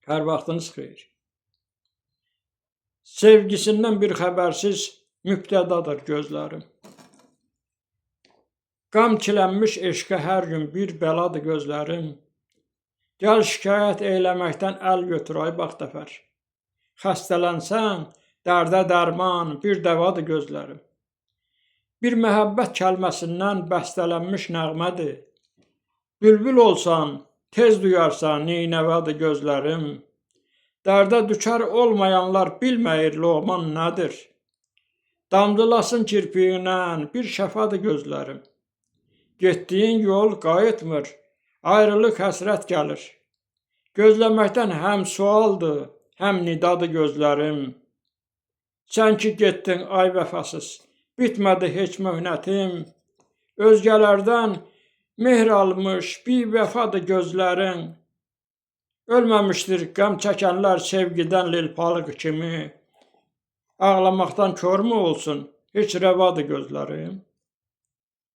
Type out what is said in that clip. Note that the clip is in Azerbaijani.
Hər vaxtınız xeyir. Sevgisindən bir xəbərsiz mübtədadır gözlərim. Qam çilənmiş eşqə hər gün bir bəladır gözlərim. Gəl şikayət eyləməkdən əl götür ay baxtəfər. Xəstələnsən, dərdə dərman bir dəvadır gözlərim. Bir məhəbbət kəlməsindən bəstələnmiş nəğmədir. Bülbül olsan, tez duyarsan neynəvadır gözlərim. Dərdə düçar olmayanlar bilməyir loğman nədir. Damcılasın kirpiyindən bir şəfadır gözlərim. Getdiyin yol qayıtmır, ayrılıq həsrət gəlir. Gözləməkdən həm sualdır, həm nidadır gözlərim. Sən ki getdin ay vəfasız, bitmədi heç möhnətim. Özgələrdən mehr almış bir vəfadır gözlərin. Ölməmişdir qəm çəkənlər sevgidən lilpalıq kimi. Ağlamaqdan körmü olsun, heç rəvadır gözlərim.